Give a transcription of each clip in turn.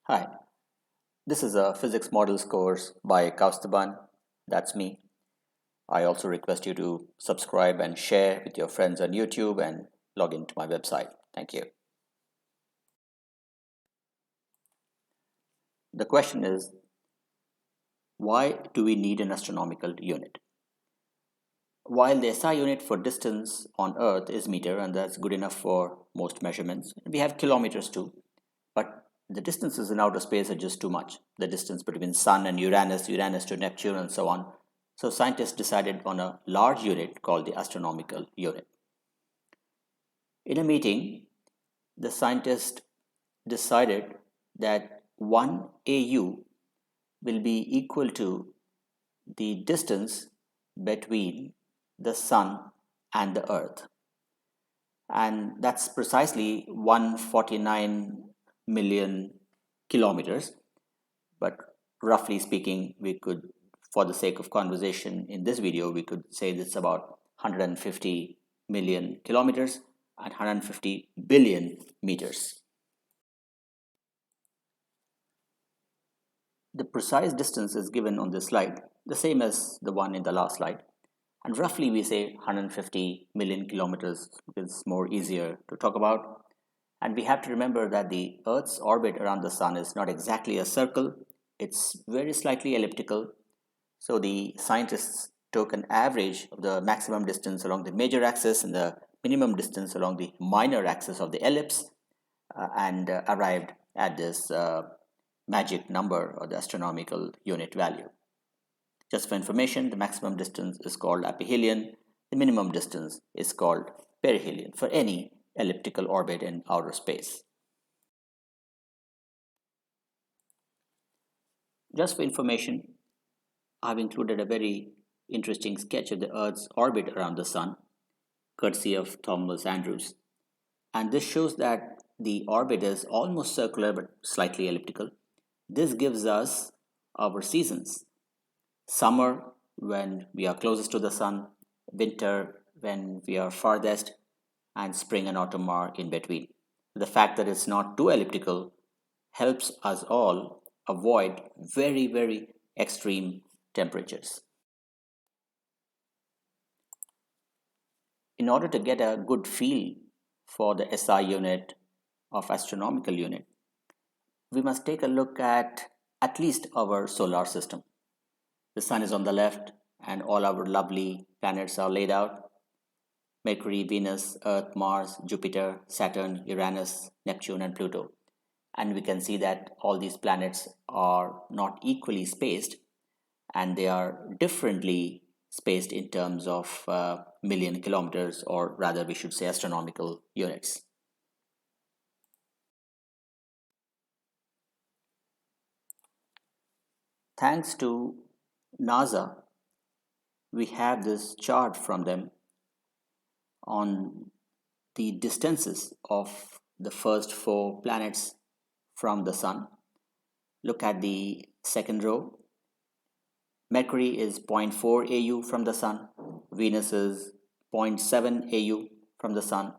Hi, this is a physics models course by Kaustubhan. That's me. I also request you to subscribe and share with your friends on YouTube and log into my website. Thank you. The question is, why do we need an astronomical unit? While the SI unit for distance on Earth is meter, and that's good enough for most measurements, we have kilometers too, but the distances in outer space are just too much. The distance between Sun and Uranus, Uranus to Neptune, and so on. So scientists decided on a large unit called the astronomical unit. In a meeting, the scientists decided that 1 AU will be equal to the distance between the Sun and the Earth. And that's precisely 149 million kilometers. But roughly speaking, we could, for the sake of conversation in this video, we could say it's about 150 million kilometers and 150 billion meters. The precise distance is given on this slide, the same as the one in the last slide. And roughly we say 150 million kilometers is more easier to talk about. And we have to remember that the Earth's orbit around the Sun is not exactly a circle, it's very slightly elliptical. So the scientists took an average of the maximum distance along the major axis and the minimum distance along the minor axis of the ellipse and arrived at this magic number or the astronomical unit value. Just for information, the maximum distance is called aphelion, the minimum distance is called perihelion for any elliptical orbit in outer space. Just for information, I've included a very interesting sketch of the Earth's orbit around the Sun, courtesy of Thomas Andrews. And this shows that the orbit is almost circular but slightly elliptical. This gives us our seasons. Summer when we are closest to the Sun, winter when we are farthest, and spring and autumn are in between. The fact that it's not too elliptical helps us all avoid very, very extreme temperatures. In order to get a good feel for the SI unit of astronomical unit, we must take a look at least our solar system. The Sun is on the left, and all our lovely planets are laid out: Mercury, Venus, Earth, Mars, Jupiter, Saturn, Uranus, Neptune, and Pluto. And we can see that all these planets are not equally spaced, and they are differently spaced in terms of million kilometers, or rather, we should say astronomical units. Thanks to NASA, we have this chart from them on the distances of the first four planets from the Sun. Look at the second row. Mercury is 0.4 AU from the Sun. Venus is 0.7 AU from the Sun.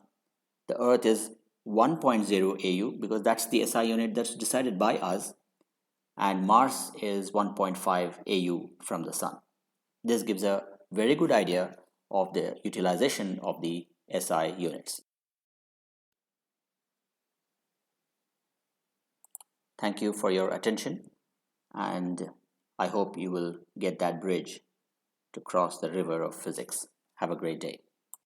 The Earth is 1.0 AU because that's the SI unit that's decided by us. And Mars is 1.5 AU from the Sun. This gives a very good idea of the utilization of the SI units. Thank you for your attention, and I hope you will get that bridge to cross the river of physics. Have a great day.